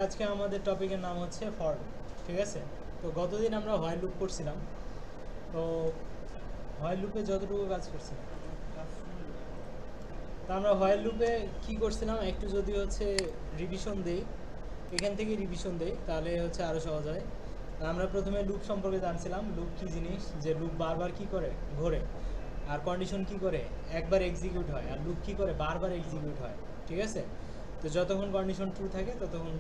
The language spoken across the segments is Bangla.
আজকে আমাদের টপিকের নাম হচ্ছে ফর লুপ। ঠিক আছে, তো গতদিন আমরা হোয়াইল লুপ করছিলাম। তো হোয়াইল লুপে যতটুকু কাজ করছিলাম, তো আমরা হোয়াইল লুপে কি করছিলাম একটু যদি হচ্ছে রিভিশন দেই, এখান থেকে রিভিশন দেই তাহলে হচ্ছে আরও সহজ হয়। আমরা প্রথমে লুপ সম্পর্কে জানছিলাম, লুপ কী জিনিস, যে লুপ বারবার কি করে ঘোরে, আর কন্ডিশন কি করে একবার এক্সিকিউট হয়, আর লুপ কি করে বারবার এক্সিকিউট হয়। ঠিক আছে, তো যতক্ষণ কন্ডিশন ট্রু থাকে ততক্ষণ।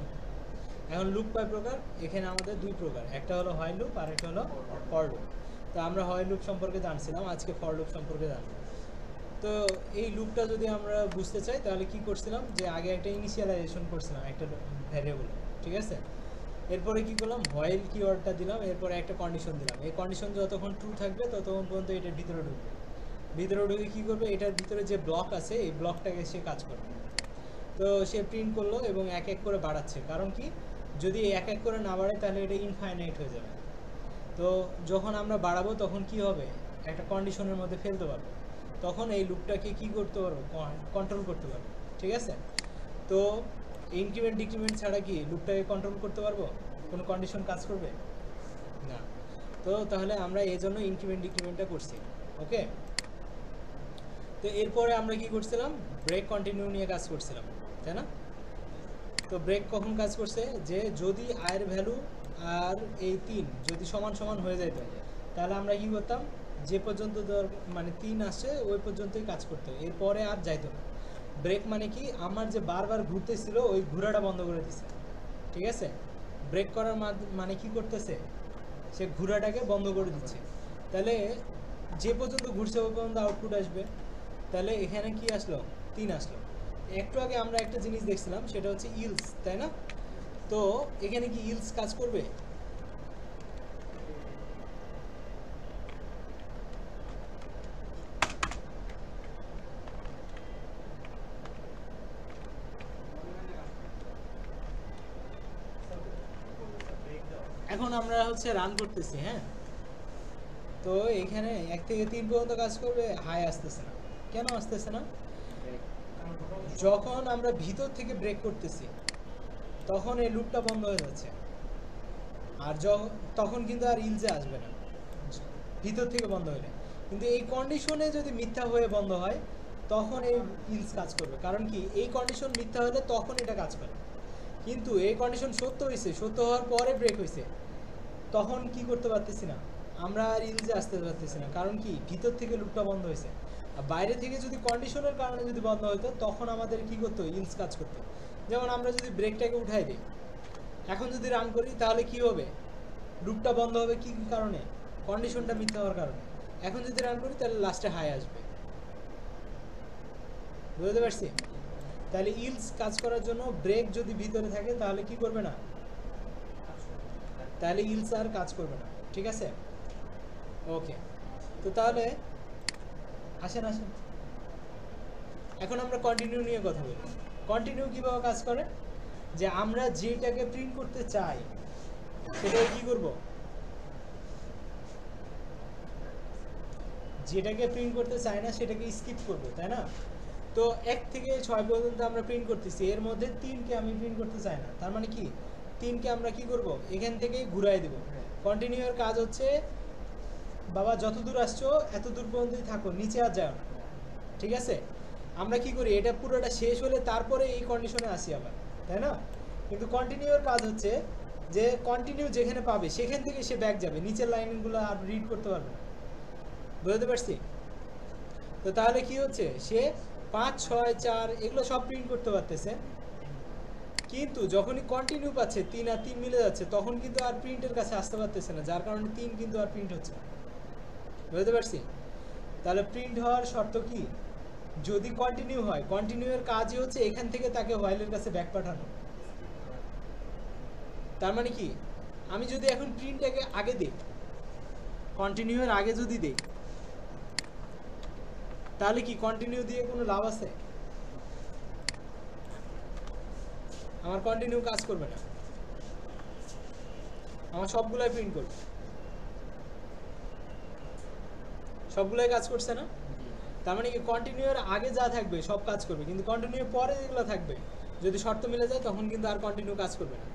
এখন লুপ কয় প্রকার, এখানে আমাদের দুই প্রকার, একটা হলো হোয়াইল লুপ আর একটা হলো ফর লুপ। তো আমরা হোয়াইল লুপ সম্পর্কে জানছিলাম, আজকে ফর লুপ সম্পর্কে জানবো। তো এই লুপটা যদি আমরা বুঝতে চাই তাহলে কি করছিলাম, যে আগে একটা ইনিশিয়ালাইজেশন করছিলাম একটা ভ্যারিয়েবল। ঠিক আছে, এরপরে কি করলাম, হোয়াইল কিওয়ার্ডটা দিলাম, এরপরে একটা কন্ডিশন দিলাম। এই কন্ডিশন যতক্ষণ ট্রু থাকবে ততক্ষণ পর্যন্ত এটার ভিতরে ঢুকবে। ভিতরে ঢুকে কী করবে, এটার ভিতরে যে ব্লক আছে এই ব্লকটাকে সে কাজ করবে। তো সে প্রিন্ট করলো এবং এক এক করে বাড়াচ্ছে, কারণ কি যদি এক এক করে না বাড়ে তাহলে এটা ইনফাইনাইট হয়ে যাবে। তো যখন আমরা বাড়াবো তখন কি হবে, একটা কন্ডিশনের মধ্যে ফেলতে পারবো, তখন এই লুপটাকে কি করতে পারবো, কন্ট্রোল করতে পারবো। ঠিক আছে, তো ইনক্রিমেন্ট ডিক্রিমেন্ট ছাড়া কি লুপটাকে কন্ট্রোল করতে পারবো, কোনো কন্ডিশন কাজ করবে না। তো তাহলে আমরা এই জন্য ইনক্রিমেন্ট ডিক্রিমেন্টটা করছি। ওকে, তো এরপরে আমরা কি করছিলাম, ব্রেক কন্টিনিউ নিয়ে কাজ করছিলাম, তাই না? তো ব্রেক কখন কাজ করছে, যে যদি আয়ের ভ্যালু আর এই 3 যদি সমান সমান হয়ে যেত তাহলে আমরা কি করতাম, যে পর্যন্ত মানে 3 আসছে ওই পর্যন্তই কাজ করতে, এরপরে আর যাইতো না। ব্রেক মানে কি, আমার যে বারবার ঘুরতেছিল ওই ঘোরাটা বন্ধ করে দিছে। ঠিক আছে, ব্রেক করার মানে কি করতেছে, সে ঘোরাটাকে বন্ধ করে দিচ্ছে। তাহলে যে পর্যন্ত ঘুরছে ওই পর্যন্ত আউটপুট আসবে। তাহলে এখানে কি আসলো, 3 আসলো। একটু আগে আমরা একটা জিনিস দেখছিলাম, সেটা হচ্ছে ইলস, তাই না? তো এখানে কি ইলস কাজ করবে? এখন আমরা হচ্ছে রান করতেছি, হ্যাঁ, তো এখানে 1 থেকে 3 পর্যন্ত কাজ করবে, হাই আসতেছে না। কেন আসতেছে না? যখন আমরা ভিতর থেকে ব্রেক করতেছি তখন এই লুপটা বন্ধ হয়ে যাচ্ছে, আর তখন কিন্তু আর ইলজে আসবে না ভিতর থেকে বন্ধ হলে। কিন্তু এই কন্ডিশনে যদি মিথ্যা হয়ে বন্ধ হয় তখন এই ইলস কাজ করবে, কারণ কি এই কন্ডিশন মিথ্যা হলে তখন এটা কাজ করে। কিন্তু এই কন্ডিশন সত্য হয়েছে, সত্য হওয়ার পরে ব্রেক হয়েছে, তখন কি করতে পারতেছি না, আমরা আর ইলজে আসতে পারতেছি না, কারণ কি ভিতর থেকে লুপটা বন্ধ হয়েছে। আর বাইরে থেকে যদি কন্ডিশনের কারণে যদি বন্ধ হতো তখন আমাদের কি করতো, ইলস কাজ করতো। যেমন আমরা যদি ব্রেকটাকে উঠাই দিই, এখন যদি রান করি তাহলে কি হবে, লুপটা বন্ধ হবে কি কারণে, কন্ডিশনটা মিথ্যা হওয়ার কারণে। এখন যদি রান করি তাহলে লাস্টে হাই আসবে। বুঝতে পারছি? তাহলে ইলস কাজ করার জন্য ব্রেক যদি ভিতরে থাকে তাহলে কি করবে না, তাহলে ইলস আর কাজ করবে না। ঠিক আছে, ওকে। তো তাহলে আসেন আসেন, এখন আমরা কন্টিনিউ নিয়ে কথা বলি। কন্টিনিউ কীভাবে কাজ করে, যে আমরা যেটাকে প্রিন্ট করতে চাই সেটাকে কি করব, যেটাকে প্রিন্ট করতে চাই না সেটাকে স্কিপ করব, তাই না? তো 1 থেকে 6 পর্যন্ত আমরা প্রিন্ট করতেছি, এর মধ্যে 3কে আমি প্রিন্ট করতে চাই না, তার মানে কি 3কে আমরা কি করব, এখান থেকেই ঘুরাই দেব। কন্টিনিউয়ের কাজ হচ্ছে, বাবা যত দূর আসছো এত দূর পর্যন্তই থাকো, নিচে আর যাও না। ঠিক আছে, আমরা কি করি, এটা পুরোটা শেষ হলে তারপরে এই কন্ডিশনে আসি আবার, তাই না? কিন্তু কন্টিনিউয়ের কাজ হচ্ছে যে কন্টিনিউ যেখানে পাবে সেখান থেকে সে ব্যাক যাবে, নিচের লাইনগুলো আর রিড করতে পারবে না। বুঝতে পারছি? তো তাহলে কি হচ্ছে, সে 5, 6, 4 এগুলো সব প্রিন্ট করতে পারতেছে, কিন্তু যখনই কন্টিনিউ পাচ্ছে 3 আর 3 মিলে যাচ্ছে তখন কিন্তু আর প্রিন্টের কাছে আসতে পারতেছে না, যার কারণে 3 কিন্তু আর প্রিন্ট হচ্ছে না। বুঝতে পারছি? তাহলে প্রিন্ট হওয়ার শর্ত কি, যদি কন্টিনিউ হয়, কন্টিনিউয়ের কাজই হচ্ছে এখান থেকে তাকে হোয়াইলের কাছে ব্যাক পাঠানো। তার মানে কি, আমি যদি এখন প্রিন্টটাকে আগে দিই, কন্টিনিউয়ের আগে যদি দিই, তাহলে কি কন্টিনিউ দিয়ে কোনো লাভ আছে? আমার কন্টিনিউ কাজ করবে না, আমার সবগুলাই প্রিন্ট করবে, সবগুলাই কাজ করছে না? তার মানে কি কন্টিনিউয়ের আগে যা থাকবে সব কাজ করবে, কিন্তু কন্টিনিউয়ের পরে যেগুলো থাকবে যদি শর্ত মিলে যায় তখন কিন্তু আর কন্টিনিউ কাজ করবে না।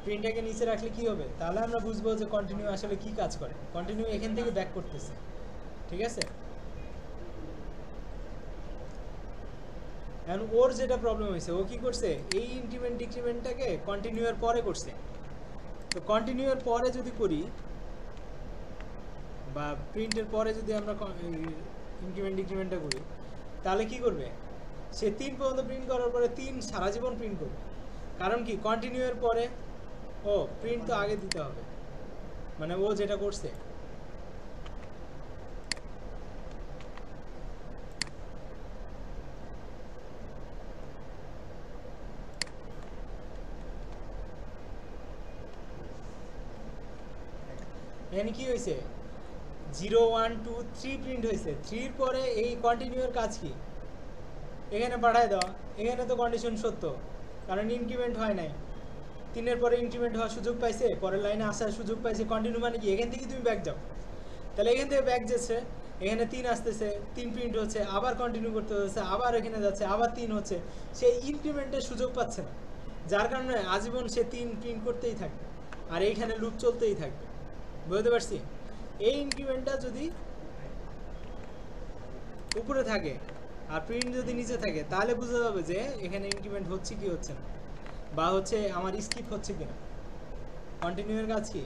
প্রিন্টটাকে নিচে রাখলে কি হবে, তাহলে আমরা বুঝবো যে কন্টিনিউ আসলে কি কাজ করে। কন্টিনিউ এখান থেকে ব্যাক করতেছে, ঠিক আছে। এখন ওর যেটা প্রবলেম হয়েছে, ও কি করছে, এই ইনক্রিমেন্ট ডিক্রিমেন্টটাকে কন্টিনিউয়ের পরে করছে। তো কন্টিনিউয়ের পরে যদি করি বা প্রিন্টের পরে যদি আমরা ইনক্রিমেন্ট ডিক্রিমেন্টটা করি, তাহলে কি করবে, সে 3 পর্যন্ত প্রিন্ট করার পরে 3 সারা জীবন প্রিন্ট করবে। কারণ কি, কন্টিনিউয়ের পরে ও প্রিন্ট তো আগে দিতে হবে, মানে ও যেটা করছে। এখানে কি হয়েছে, 0 1 2 3 প্রিন্ট হয়েছে। 3 পরে এই কন্টিনিউয়ের কাজ কি, এখানে পাঠায় দেওয়া। এখানে তো কন্ডিশন সত্য, কারণ ইনক্রিমেন্ট হয় নাই। 3 পরে ইনক্রিমেন্ট হওয়ার সুযোগ পাইছে, পরের লাইনে আসার সুযোগ পাইছে। কন্টিনিউ মানে কি, এখান থেকে তুমি ব্যাক যাও। তাহলে এখান থেকে ব্যাক যাচ্ছে, এখানে 3 আসতেছে, 3 প্রিন্ট হচ্ছে, আবার কন্টিনিউ করতে হচ্ছে, আবার এখানে যাচ্ছে, আবার 3 হচ্ছে। সে ইনক্রিমেন্টের সুযোগ পাচ্ছে না, যার কারণে আজীবন সে 3 প্রিন্ট করতেই থাকবে, আর এইখানে লুপ চলতেই থাকবে। বুঝতে পারছি। এই ইনক্রিমেন্টটা যদি উপরে থাকে আর প্রিন্ট যদি নিচে থাকে, তাহলে বোঝা যাবে যে এখানে ইনক্রিমেন্ট হচ্ছে কি হচ্ছে না, বা হচ্ছে আমার স্কিপ হচ্ছে কিনা। কন্টিনিউয়ের কাজ কি,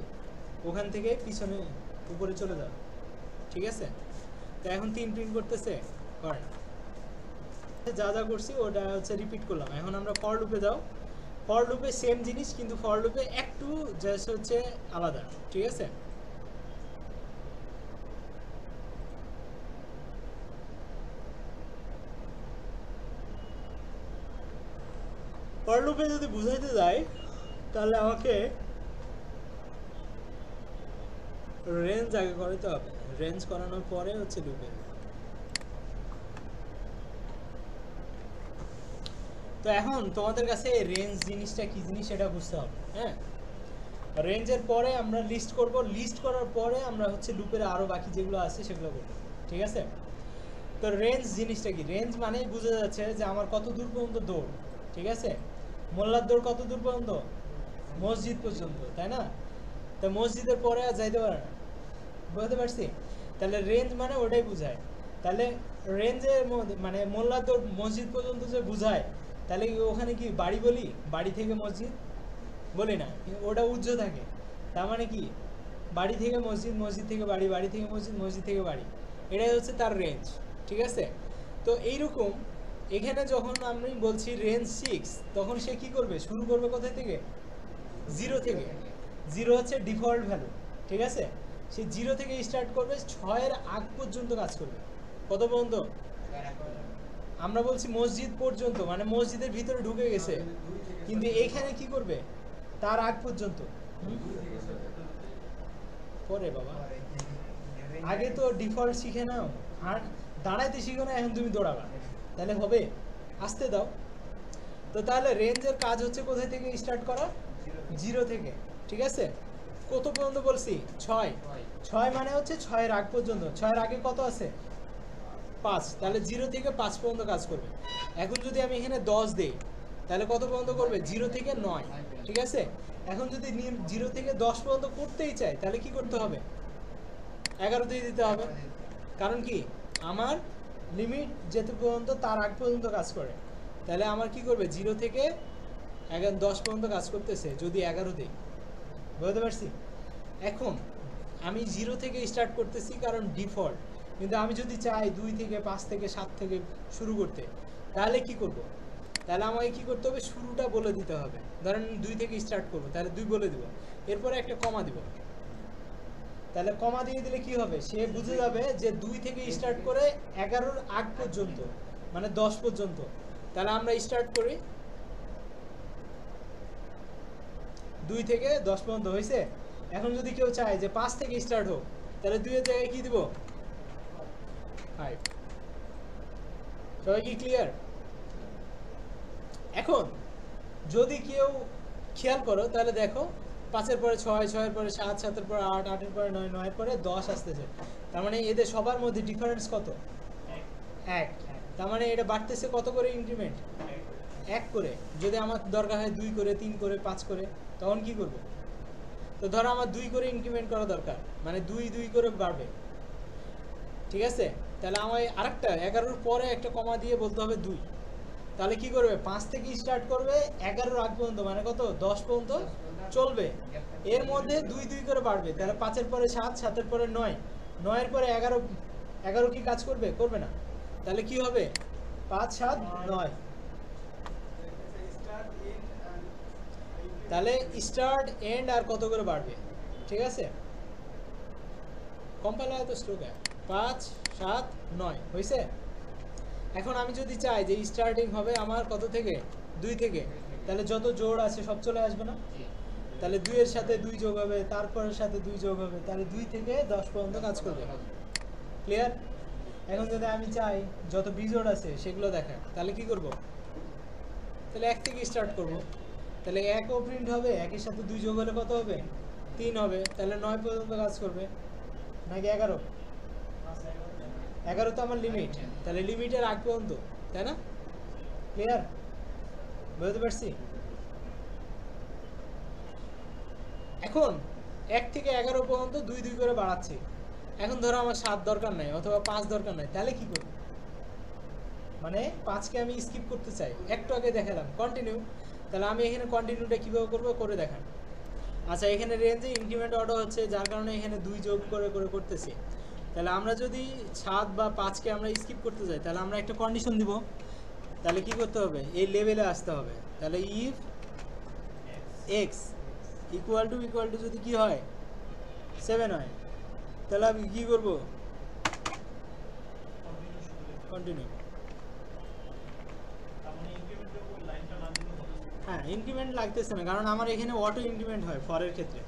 ওখান থেকে পিছনে উপরে চলে যাবে, ঠিক আছে। তো এখন 3 প্রিন্ট করতেছে, করে যা যা করছি ওটা হচ্ছে রিপিট করলাম। এখন আমরা ফর লুপে যাও। ফর লুপে সেম জিনিস, কিন্তু ফর লুপে একটু জাস্ট হচ্ছে আলাদা, ঠিক আছে। ফর লুপে যদি বুঝাইতে যাই, তাহলে আমাকে রেঞ্জ আগে করাতে হবে। রেঞ্জ করানোর পরে হচ্ছে লুপে। তো এখন তোমাদের কাছে রেঞ্জ জিনিসটা কি জিনিস সেটা বুঝতে হবে। হ্যাঁ, রেঞ্জের পরে আমরা লিস্ট করব, লিস্ট করার পরে আমরা হচ্ছে লুপের আরও বাকি যেগুলো আছে সেগুলো করব, ঠিক আছে। তো রেঞ্জ জিনিসটা কি, রেঞ্জ মানে বোঝা যাচ্ছে যে আমার কত দূর পর্যন্ত দৌড়, ঠিক আছে। মোল্লার দৌড় কত দূর পর্যন্ত, মসজিদ পর্যন্ত, তাই না। তো মসজিদের পরে আর যাইতে পারে না, বুঝতে পারছি। তাহলে রেঞ্জ মানে ওটাই বুঝায়। তাহলে রেঞ্জের মধ্যে মানে মোল্লার দৌড় মসজিদ পর্যন্ত যে বুঝায়, তাহলে ওখানে কি বাড়ি বলি, বাড়ি থেকে মসজিদ বলি না, ওটা উজ্জ্ব থাকে। তার মানে কি, বাড়ি থেকে মসজিদ, মসজিদ থেকে বাড়ি, বাড়ি থেকে মসজিদ, মসজিদ থেকে বাড়ি, এটাই হচ্ছে তার রেঞ্জ, ঠিক আছে। তো এইরকম এখানে যখন আমি বলছি রেঞ্জ 6, তখন সে কি করবে, শুরু করবে কোথায় থেকে, 0 থেকে। 0 হচ্ছে ডিফল্ট ভ্যালু, ঠিক আছে। সে 0 থেকে স্টার্ট করবে, 6-এর আগ পর্যন্ত কাজ করবে। কত পর্যন্ত, আমরা বলছি মসজিদ পর্যন্ত, মানে মসজিদের ভিতরে ঢুকে গেছে, কিন্তু এইখানে কি করবে, তার আগ পর্যন্ত। পরে বাবা, আগে তো ডিফল্ট শিখে নাও, আর দাঁড়াইতে শিখো না, এখন তুমি দৌড়াবা, তাহলে হবে, আসতে দাও। তো তাহলে রেঞ্জের কাজ হচ্ছে কোথায় থেকে স্টার্ট করা, 0 থেকে, ঠিক আছে। কত পর্যন্ত বলছি, 6। 6 মানে হচ্ছে 6-এর আগ পর্যন্ত। 6-এর আগে কত আছে, 5, তাহলে 0 থেকে 5 পর্যন্ত কাজ করবে। এখন যদি আমি এখানে 10 দেই, তাহলে কত পর্যন্ত করবে, 0 থেকে 9, ঠিক আছে। এখন যদি 0 থেকে 10 পর্যন্ত করতেই চাই, তাহলে কি করতে হবে, 11 দিয়ে দিতে হবে। কারণ কি, আমার লিমিট যেতে পর্যন্ত তার আগ পর্যন্ত কাজ করে। তাহলে আমার কি করবে, 0 থেকে 10 পর্যন্ত কাজ করতেছে, যদি 11 দিই। বুঝতে পারছি। এখন আমি 0 থেকে স্টার্ট করতেছি কারণ ডিফল্ট, কিন্তু আমি যদি চাই 2 থেকে 5 থেকে 7 থেকে শুরু করতে, তাহলে কি করব, তাহলে আমাকে কি করতে হবে, শুরুটা বলে দিতে হবে। ধরেন 2 থেকে স্টার্ট করবো, তাহলে 2 বলে দিব, এরপরে একটা কমা দিব। তাহলে কমা দিয়ে দিলে কি হবে, সে বুঝে যাবে যে 2 থেকে স্টার্ট করে 11-এর আগ পর্যন্ত, মানে 10 পর্যন্ত। তাহলে আমরা স্টার্ট করি 2 থেকে 10 পর্যন্ত, হয়েছে। এখন যদি কেউ চায় যে 5 থেকে স্টার্ট হোক, তাহলে 2-এর জায়গায় কি দিব, 5। সবাই কি ক্লিয়ার? এখন যদি কেউ খেয়াল করো, তাহলে দেখো 5-এর পরে 6, 6-এর পরে 7, 7-এর পরে 8, 8-এর পরে 9, 9-এর পরে 10 আসতেছে। তার মানে এদের সবার মধ্যে ডিফারেন্স কত, 1। তার মানে এটা বাড়তেছে কত করে ইনক্রিমেন্ট? 1 করে। যদি আমার দরকার হয় 2 করে, 3 করে, 5 করে, তখন কি করব? তো ধরো আমার 2 করে ইনক্রিমেন্ট করা দরকার, মানে 2 করে বাড়বে, ঠিক আছে? তাহলে আমার আরেকটা 11-র পরে একটা কমা দিয়ে বলতে হবে 2। তাহলে কি করবে? 5 থেকে স্টার্ট করবে, 11-র আগ পর্যন্ত, মানে কত? 10 পর্যন্ত চলবে। এর মধ্যে 2 করে বাড়বে। তাহলে 5-এর পরে 7, 7-এর পরে 9, 9-এর পরে 11, 11 কি কাজ করবে? করবে না। তাহলে কি হবে? 5, 7, 9। তাহলে স্টার্ট, এন্ড আর কত করে বাড়বে? ঠিক আছে, কম্পাইলার তো স্ট্রোক 5, 7, 9 হয়েছে। এখন আমি যদি চাই যে স্টার্টিং হবে আমার কত থেকে? 2 থেকে, তাহলে যত জোড় আছে সব চলে আসবে না? তাহলে 2 এর সাথে 2 যোগ হবে, তারপরের সাথে 2 যোগ হবে, তাহলে 2 থেকে 10 পর্যন্ত কাজ করবে। ক্লিয়ার? এখন যদি আমি চাই যত বিজোড় আছে সেগুলো দেখা, তাহলে কি করব? তাহলে 1 থেকে স্টার্ট করব। তাহলে 1 ও প্রিন্ট হবে, 1-এর সাথে 2 যোগ হলে কত হবে? 3 হবে। তাহলে 9 পর্যন্ত কাজ করবে নাকি 11? 11 তো আমার লিমিট, তাহলে লিমিটের আগ পর্যন্ত, তাই না? ক্লিয়ার? বুঝতে পারছি? এখন 1 থেকে 11 পর্যন্ত 2 করে বাড়াচ্ছি। এখন ধরো আমার 7 দরকার নাই অথবা 5 দরকার নাই, তাহলে কি করব? মানে 5কে আমি স্কিপ করতে চাই, একটু আগে দেখালাম কন্টিনিউ। তাহলে আমি এখানে কন্টিনিউটা কীভাবে করবো করে দেখান। আচ্ছা, এখানে রেঞ্জে ইনক্রিমেন্ট অর্ডার হচ্ছে, যার কারণে এখানে 2 যোগ করে করতেছি। তাহলে আমরা যদি 7 বা 5কে আমরা স্কিপ করতে চাই, তাহলে আমরা একটা কন্ডিশন দিব। তাহলে কি করতে হবে? এই লেভেলে আসতে হবে। তাহলে ইফ এক্স ইকুয়াল টু যদি কি হয় 7 হয়, তাহলে আমি কি করব? কন্টিনিউ। হ্যাঁ, ইনক্রিমেন্ট লাগতেছে না, কারণ আমার এখানে অটো ইনক্রিমেন্ট হয় ফরের ক্ষেত্রে,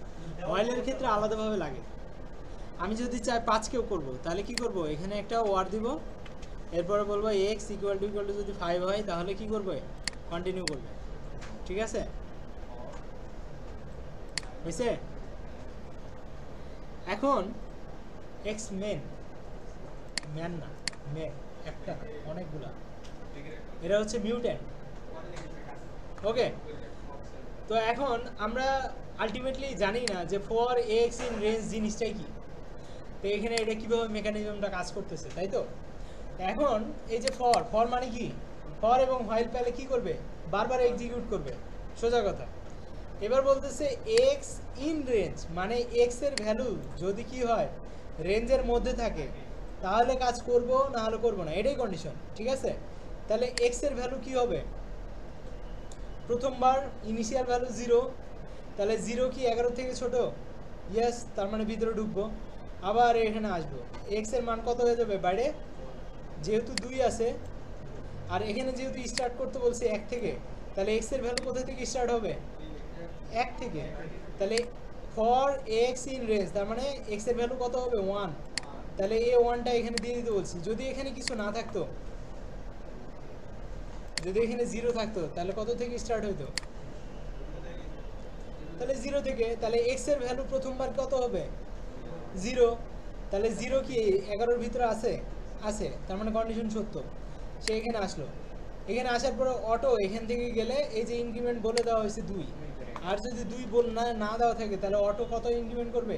অয়েলের ক্ষেত্রে আলাদাভাবে লাগে। আমি যদি চাই 5কেও করব, তাহলে কি করব? এখানে একটা ওয়ার দিব, এরপরে বলবো এক্স ইকুয়াল টু যদি 5 হয়, তাহলে কি করবে? কন্টিনিউ করবে। ঠিক আছে, হয়েছে? এখন এক্স ম্যান না, মেন একটা না, অনেকগুলা, এরা হচ্ছে মিউট্যান্ট। ওকে, তো এখন আমরা আলটিমেটলি জানি না যে ফর এক্স ইন রেঞ্জ জিনিসটাই কি। তো এখানে এটা কীভাবে মেকানিজমটা কাজ করতেছে, তাই তো? এখন এই যে ফর মানে কি? ফর এবং হোয়াইল পেলে কি করবে? বারবার এক্সিকিউট করবে, সোজা কথা। এবার বলতেছে এক্স ইন রেঞ্জ, মানে এক্স এর ভ্যালু যদি কি হয় রেঞ্জের মধ্যে থাকে, তাহলে কাজ করব, না হলে করবো না, এটাই কন্ডিশন। ঠিক আছে, তাহলে এক্স এর ভ্যালু কি হবে? প্রথমবার ইনিশিয়াল ভ্যালু 0, তাহলে 0 কি 11 থেকে ছোট? ইয়েস, তার মানে ভিতরে ঢুকবো, আবার এখানে আসবো, এক্স এর মান কত হয়ে যাবে বাইরে? যেহেতু 2 আছে, আর এখানে যেহেতু স্টার্ট করতে বলছে 1 থেকে, তাহলে এক্স এর ভ্যালু কোথা থেকে স্টার্ট হবে? 1 থেকে। তাহলে ফর এক্স ইন রেঞ্জ, তার মানে এক্স এর ভ্যালু কত হবে? 1। তাহলে এই 1টা এখানে দিয়ে দিতে বলছি। যদি এখানে কিছু না থাকতো, যদি এখানে 0 থাকতো, তাহলে কত থেকে স্টার্ট হইতো? তাহলে 0 থেকে। তাহলে এক্স এর ভ্যালু প্রথমবার কত হবে? 0। তাহলে 0 কি 11-র ভিতরে আছে? আছে, তার মানে কন্ডিশন সত্য। সে এখানে আসলো, এখানে আসার পরে অটো এখান থেকে গেলে এই যে ইনক্রিমেন্ট বলে দেওয়া হয়েছে 2, আর যদি 2 না দেওয়া থাকে, তাহলে অটো কত ইনক্রিমেন্ট করবে?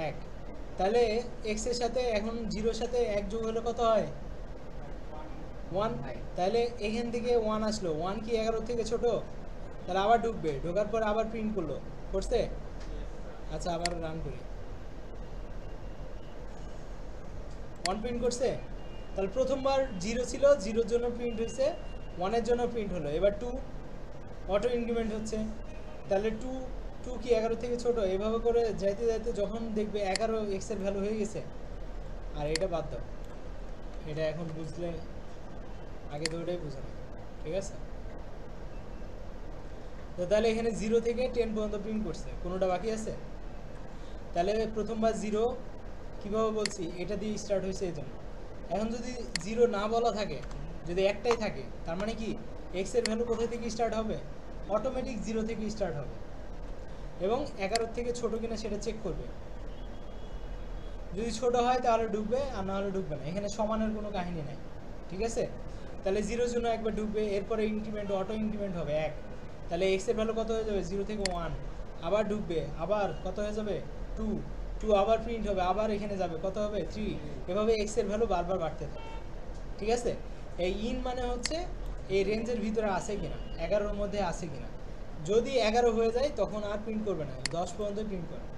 1। তাহলে এক্স এর সাথে এখন 0-র সাথে 1 যোগ হলে কত হয়? 1। তাহলে এখান থেকে 1 আসলো, 1 কি 11 থেকে ছোট? তাহলে আবার ঢুকবে, ঢোকার পর আবার প্রিন্ট করছে। আচ্ছা, আবার রান করি, 1 প্রিন্ট করছে। তাহলে প্রথমবার 0 ছিল, 0-র জন্য প্রিন্ট হয়েছে, 1-এর জন্য প্রিন্ট হলো। এবার 2 অটো ইনক্রিমেন্ট হচ্ছে, তাহলে 2 কি 11 থেকে ছোট? এভাবে করে যাইতে যাইতে যখন দেখবে 11 এক্স এর ভ্যালু হয়ে গেছে, আর এটা বাদ দাও, এটা এখন বুঝলে, আগে তো ওটাই বুঝে না। ঠিক আছে, তো তাহলে এখানে 0 থেকে 10 পর্যন্ত প্রিন্ট করছে, কোনোটা বাকি আছে? তাহলে প্রথমবার 0 কীভাবে বলছি? এটা দিয়ে স্টার্ট হয়েছে এই জন্য। এখন যদি 0 না বলা থাকে, যদি একটাই থাকে, তার মানে কি এক্স এর ভ্যালু কোথা থেকে স্টার্ট হবে? অটোমেটিক 0 থেকে স্টার্ট হবে, এবং 11 থেকে ছোট কিনা সেটা চেক করবে। যদি ছোট হয় তাহলে ঢুকবে, আর না হলে ঢুকবে না। এখানে সমানের কোনো কাহিনী নাই। ঠিক আছে? তাহলে 0 জন্য একবার ঢুকবে, এরপরে ইনক্রিমেন্ট অটো ইনক্রিমেন্ট হবে 1, তাহলে x এর ভ্যালু কত হয়ে যাবে 0 থেকে 1, আবার ঢুকবে, আবার কত হয়ে যাবে 2, 2 আবার প্রিন্ট হবে, আবার এখানে যাবে কত হবে 3, এভাবে x এর ভ্যালু বারবার বাড়তে থাকে। ঠিক আছে? এই ইন মানে হচ্ছে এই রেঞ্জের ভিতরে আছে কিনা, 11-র মধ্যে আছে কিনা। যদি 11 হয়ে যায় তখন আর প্রিন্ট করবে না, 10 পর্যন্ত প্রিন্ট করবে,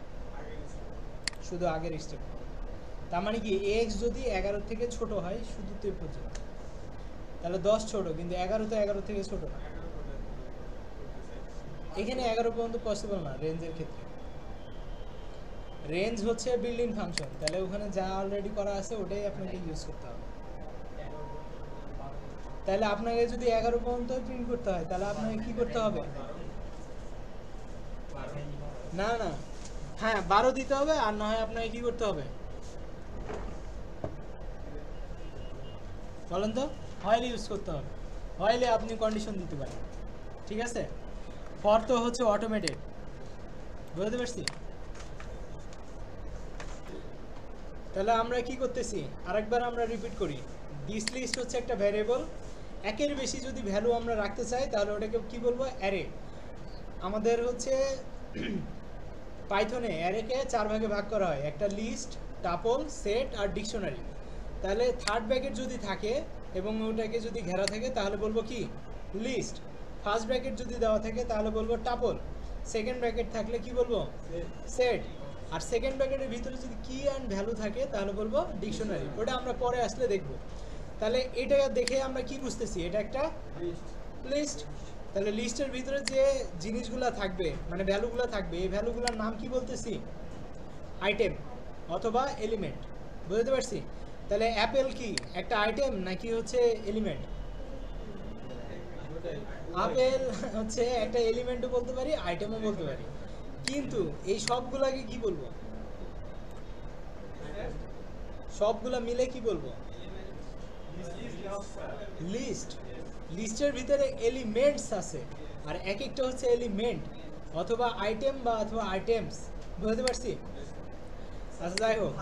শুধু আগের স্টেপ। তার মানে কি x যদি 11 থেকে ছোট হয় শুধু তো পর্যন্ত, তাহলে 10 ছোট, কিন্তু 11 তো 11 থেকে ছোট না। এখানে 11 পর্যন্ত পসিবল না রেঞ্জের ক্ষেত্রে। রেঞ্জ হচ্ছে বিল্ড ইন ফাংশন, তাহলে ওখানে যা অলরেডি করা আছে ওটাই আপনাকে ইউজ করতে হবে। তাহলে আপনাকে যদি 11 পর্যন্ত প্রিন্ট করতে হয় তাহলে আপনাকে কি করতে হবে? না না, হ্যাঁ 12 দিতে হবে, আর না হয় আপনাকে কি করতে হবে বলেন তো? হোয়াইল ইউজ করতে হবে, হোয়াইলে আপনি কন্ডিশন দিতে পারেন। ঠিক আছে? ফর তো হচ্ছে অটোমেটেড, বুঝতে পারছি? তাহলে আমরা কি করতেছি আরেকবার আমরা রিপিট করি। দিস লিস্ট হচ্ছে একটা ভ্যারিয়েবল, একের বেশি যদি ভ্যালু আমরা রাখতে চাই তাহলে ওটাকে কি বলবো? অ্যারে। আমাদের হচ্ছে পাইথনে অ্যারেকে 4 ভাগে ভাগ করা হয়, একটা লিস্ট, টাপল, সেট আর ডিকশনারি। তাহলে থার্ড ব্র্যাকেট যদি থাকে এবং ওটাকে যদি ঘেরা থাকে তাহলে বলবো কি? লিস্ট। ফার্স্ট ব্র্যাকেট যদি দেওয়া থাকে তাহলে বলবো টাপল, সেকেন্ড ব্র্যাকেট থাকলে কি বলবো? সেট, আর সেকেন্ড ব্র্যাকেটের ভিতরে যদি কি অ্যান্ড ভ্যালু থাকে তাহলে বলবো ডিকশনারি। ওটা আমরা পরে আসলে দেখব। তাহলে এটা দেখে আমরা কি বুঝতেছি? এটা একটা লিস্ট। তাহলে লিস্টের ভিতরে যে জিনিসগুলো থাকবে মানে ভ্যালুগুলো থাকবে, এই ভ্যালুগুলোর নাম কি বলতেছি? আইটেম অথবা এলিমেন্ট, বুঝতে পারছি? তাহলে অ্যাপেল কি একটা আইটেম নাকি হচ্ছে এলিমেন্ট? আপেল হচ্ছে একটা এলিমেন্টও বলতে পারি, আইটেমও বলতে পারি, কিন্তু এই সবগুলাকে কি বলবো? সবগুলা মিলে কি বলবো? লিস্ট। লিস্টের ভিতরে এলিমেন্টস আছে, আর এক একটা হচ্ছে এলিমেন্ট অথবা আইটেম বা অথবা আইটেমস, বুঝতে পারছি? আচ্ছা যাই হোক,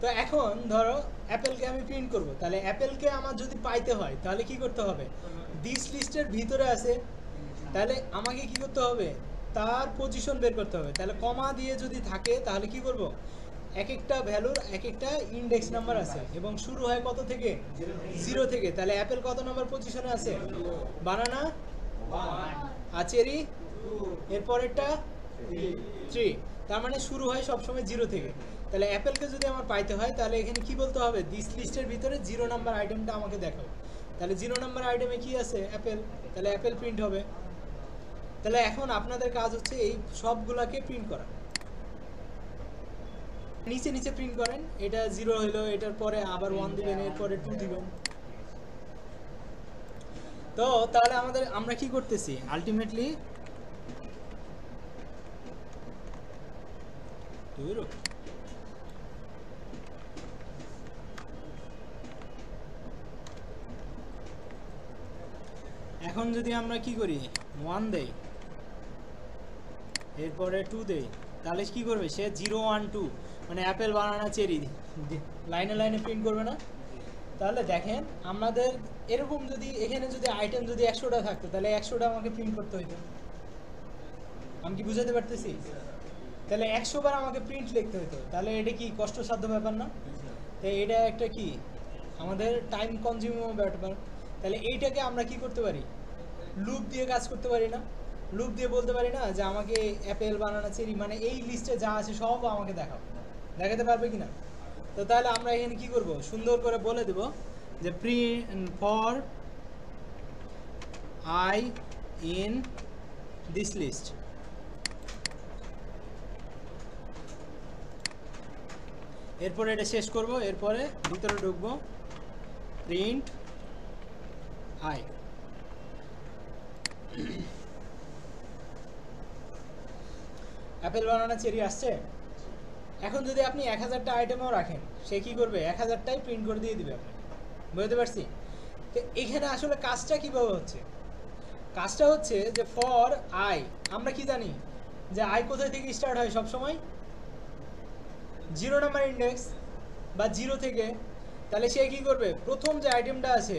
তো এখন ধরো অ্যাপেলকে আমি প্রিন্ট করব, তাহলে অ্যাপেলকে আমার যদি পাইতে হয় তাহলে কি করতে হবে? দিস লিস্টের ভিতরে আছে, তাহলে আমাকে কি করতে হবে? তার পজিশন বের করতে হবে। তাহলে কমা দিয়ে যদি থাকে তাহলে কি করব? এক একটা ভ্যালুর এক একটা ইন্ডেক্স নাম্বার আছে এবং শুরু হয় কত থেকে? 0 থেকে। তাহলে অ্যাপেল কত নাম্বার পজিশনে আছে? বানানা আর চেরি এরপরেরটা 3, তার মানে শুরু হয় সবসময় 0 থেকে। তাহলে অ্যাপেলকে যদি আমার পাইতে হয় তাহলে এখানে কি বলতে হবে? দিস লিস্টের ভিতরে 0 নাম্বার আইটেমটা আমাকে দেখাও। তাহলে 0 নাম্বার আইটেমে কি আছে? অ্যাপেল, তাহলে অ্যাপেল প্রিন্ট হবে। তাহলে এখন আপনাদের কাজ হচ্ছে এই সবগুলাকে প্রিন্ট করা। নিচে নিচে প্রিন্ট করেন, এটা 0 হলো, এটার পরে আবার 1 দিবেন, এরপরে 2 দিবেন। তো তাহলে আমরা কি করতেছি আলটিমেটলি? এখন যদি আমরা কি করি? 1 দেই, এরপরে 2 দেই, তাহলে কি করবে সে? 0 1 2 মানে অ্যাপেল, বানানা, চেরি লাইনে লাইনে প্রিন্ট করবে না? তাহলে দেখেন আমাদের এরকম যদি এখানে যদি আইটেম যদি 100টা থাকতো তাহলে 100টা আমাকে প্রিন্ট করতে হইতো। আমি কি বুঝাতে পারতেছি? তাহলে 100 বার আমাকে প্রিন্ট লিখতে হতো, তাহলে এটা কি কষ্টসাধ্য ব্যাপার না? তো এটা একটা কি আমাদের টাইম কনজিউমিং ব্যাপার। তাহলে এইটাকে আমরা কি করতে পারি? লুপ দিয়ে কাজ করতে পারি না? লুপ দিয়ে বলতে পারি না যে আমাকে অ্যাপেল, বানানা, চেরি মানে এই লিস্টে যা আছে সব আমাকে দেখাও, দেখাতে পারবে কিনা? তো তাহলে আমরা এখানে কি করব? সুন্দর করে বলে দেব যে for I in this list, এরপরে এটা শেষ করব, এরপরে ভিতরে ঢুকবো, print I. Apple, banana, cherry আসছে। এখন যদি আপনি 1000টা আইটেমও রাখেন, সে কি করবে? 1000টাই প্রিন্ট করে দিয়ে দিবে আপনি, বুঝতে পারছি? তো এখানে আসলে কাজটা কিভাবে হচ্ছে? কাজটা হচ্ছে যে ফর আই, আমরা কি জানি যে আই কোথায় থেকে স্টার্ট হয়? সব সময় 0 নাম্বার ইন্ডেক্স বা 0 থেকে, তাহলে সে কি করবে, প্রথম যে আইটেমটা আছে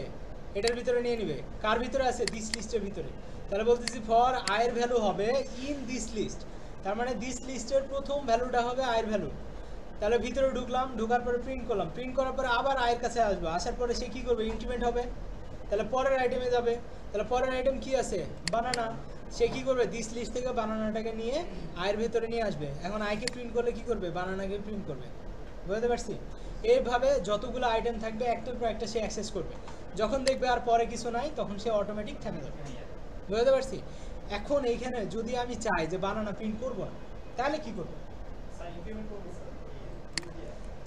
এটার ভিতরে নিয়ে নিবে। কার ভিতরে আছে, দিস লিস্টের ভিতরে। তাহলে বলতেছি ফর আয়ের ভ্যালু হবে ইন দিস লিস্ট, তার মানে দিস লিস্টের প্রথম ভ্যালুটা হবে আয়ের ভ্যালু। তাহলে ভিতরে ঢুকলাম, ঢোকার পরে প্রিন্ট করলাম, প্রিন্ট করার পরে আবার আয়ের কাছে আসবো, আসার পরে সে কী করবে, ইনক্রিমেন্ট হবে। তাহলে পরের আইটেমে যাবে, তাহলে পরের আইটেম কি আছে, বানানা। সে কী করবে, দিস লিস্ট থেকে বানানাটাকে নিয়ে আয়ের ভেতরে নিয়ে আসবে। এখন আয়কে প্রিন্ট করলে কি করবে, বানানাকে প্রিন্ট করবে। বুঝতে পারছি? এইভাবে যতগুলো আইটেম থাকবে একটার পর একটা সে অ্যাক্সেস করবে। যখন দেখবে আর পরে কিছু নাই, তখন সে অটোমেটিক থেমে যাবে। বুঝতে পারছি? এখন এইখানে যদি আমি চাই যে বানানা প্রিন্ট করবো না, তাহলে কি করবো,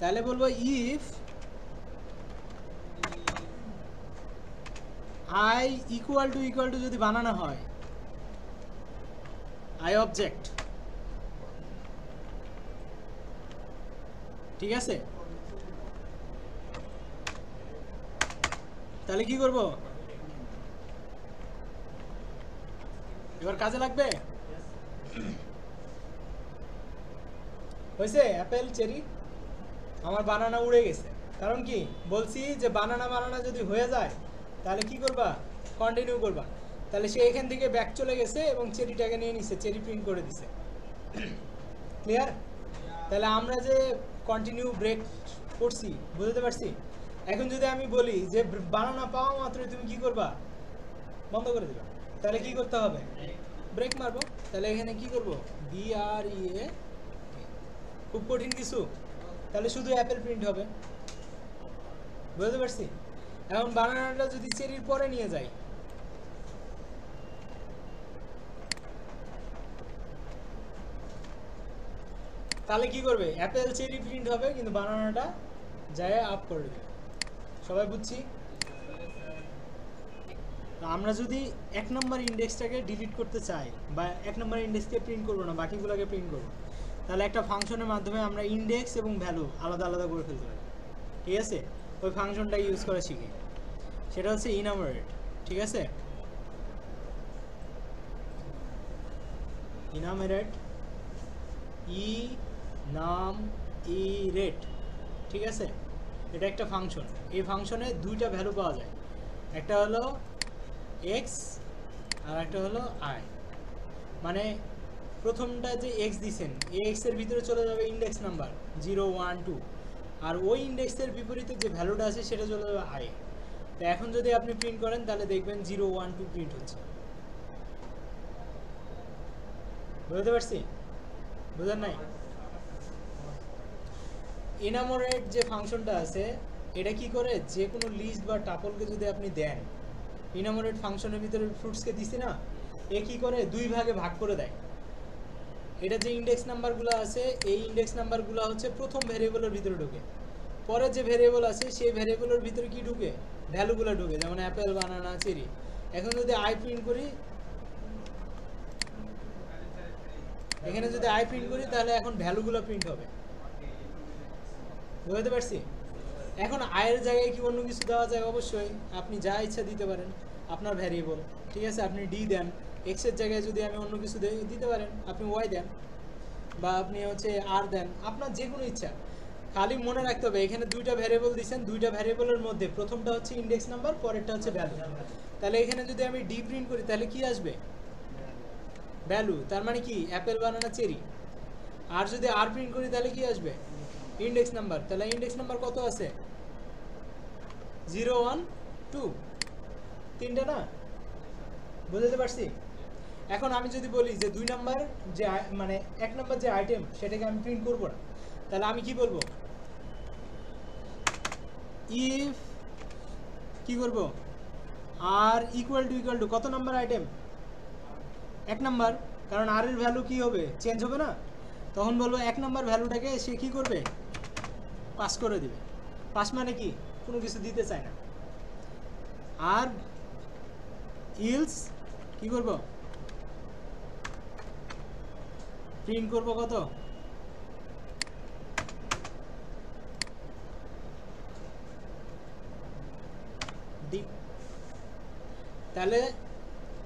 তাহলে বলবো ইফ আই ইকুয়াল টু যদি বানানো হয়, আই অবজেক্ট, ঠিক আছে, তাহলে কি করব, এবার কাজে লাগবে। হয়েছে, অ্যাপেল চেরি, আমার বানানা উড়ে গেছে। কারণ কি বলছি যে বানানা যদি হয়ে যায় তাহলে কি করবা, কন্টিনিউ করবা। তাহলে সে এখান থেকে ব্যাক চলে গেছে এবং চেরিটাকে নিয়ে নিছে, চেরি প্রিন্ট করে দিছে। ক্লিয়ার? তাহলে আমরা যে কন্টিনিউ ব্রেক করছি, বুঝতে পারছি? এখন যদি আমি বলি যে বানানা পাওয়া মাত্রই তুমি কি করবা, বন্ধ করে দিবা, তাহলে কি করতে হবে, ব্রেক মারবো। তাহলে এখানে কি করব, BREA, খুব কঠিন কিছু, তাহলে শুধু অ্যাপেল প্রিন্ট হবে। বুঝতে পারছি? এখন বানানাটা যদি চেরির পরে নিয়ে যাই, তাহলে কি করবে, অ্যাপেল চেরি প্রিন্ট হবে কিন্তু বানানাটা যায় আপ করে দেবে। সবাই বুঝছি? আমরা যদি 1 নম্বর ইন্ডেক্সটাকে ডিলিট করতে চাই বা 1 নম্বর ইন্ডেক্সকে প্রিন্ট করবো না, বাকিগুলোকে প্রিন্ট করবো, তাহলে একটা ফাংশনের মাধ্যমে আমরা ইন্ডেক্স এবং ভ্যালু আলাদা আলাদা করে ফেলতে পারি। ঠিক আছে? ওই ফাংশনটা ইউজ করে শিখি, সেটা হচ্ছে ইনামারেট। ঠিক আছে? ইনামারেট, ইনামিরেট, ঠিক আছে? এটা একটা ফাংশন। এই ফাংশনে দুইটা ভ্যালু পাওয়া যায়, একটা হলো এক্স আর একটা হলো আই। মানে প্রথমটা যে এক্স দিছেন, এই এক্সের ভিতরে চলে যাবে ইন্ডেক্স নাম্বার 0, 1, 2, আর ওই ইন্ডেক্সের বিপরীতে যে ভ্যালুটা আছে সেটা চলে যাবে আই। তো এখন যদি আপনি প্রিন্ট করেন তাহলে দেখবেন 0, 1, 2 প্রিন্ট হচ্ছে। বুঝতে পারছি? বুঝলেন নাই? এনামোরেট যে ফাংশনটা আছে, এটা কি করে, যে কোনো লিস্ট বা টাপলকে যদি আপনি দেন, ইনামোরেট ফাংশনের ভিতরে ফ্রুটসকে দিছি না, এ কি করে, দুই ভাগে ভাগ করে দেয়। এটা যে ইন্ডেক্স নাম্বারগুলো আছে, এই ইন্ডেক্স নাম্বারগুলো হচ্ছে প্রথম ভ্যারিয়েবলের ভিতরে ঢুকে, পরে যে ভ্যারিয়েবল আছে সেই ভ্যারিয়েবলের ভিতরে কি ঢুকে, ভ্যালুগুলো ঢুকে, যেমন অ্যাপেল, বানানা, চেরি। এখন যদি আই প্রিন্ট করি, এখানে যদি আই প্রিন্ট করি তাহলে এখন ভ্যালুগুলো প্রিন্ট হবে। বুঝতে পারছি? এখন আয়ের জায়গায় কি অন্য কিছু দেওয়া যায়, অবশ্যই আপনি যা ইচ্ছা দিতে পারেন, আপনার ভ্যারিয়েবল। ঠিক আছে? আপনি ডি দেন, এক্সের জায়গায় যদি আমি অন্য কিছু দিতে পারেন, আপনি ওয়াই দেন, বা আপনি হচ্ছে আর দেন, আপনার যে কোনো ইচ্ছা। খালি মনে রাখতে হবে এখানে দুইটা ভ্যারিয়েবল দিচ্ছেন, দুইটা ভ্যারিয়েবলের মধ্যে প্রথমটা হচ্ছে ইন্ডেক্স নাম্বার, পরেরটা হচ্ছে ভ্যালু। তাহলে এখানে যদি আমি ডি প্রিন্ট করি তাহলে কি আসবে, ভ্যালু, তার মানে কি অ্যাপেল, বানানা, চেরি। আর যদি আর প্রিন্ট করি তাহলে কি আসবে, ইন্ডেক্স নাম্বার। তাহলে ইন্ডেক্স নাম্বার কত আছে, 0, 1, 2, তিনটা না? বুঝতে পারছি? এখন আমি যদি বলি যে 2 নাম্বার যে মানে 1 নাম্বার যে আইটেম সেটাকে আমি প্রিন্ট করব না, তাহলে আমি কি বলবো, ইফ কি করব, আর ইকুয়াল টু কত নাম্বার আইটেম, 1 নাম্বার, কারণ আর এর ভ্যালু কি হবে, চেঞ্জ হবে না। তখন বলবো 1 নাম্বার ভ্যালুটাকে সে কি করবে, পাস করে দিবে। পাস মানে কি, কোনো কিছু দিতে চায় না। আর ইলস কি করব, প্রিন্ট করব কত, ডি। তাহলে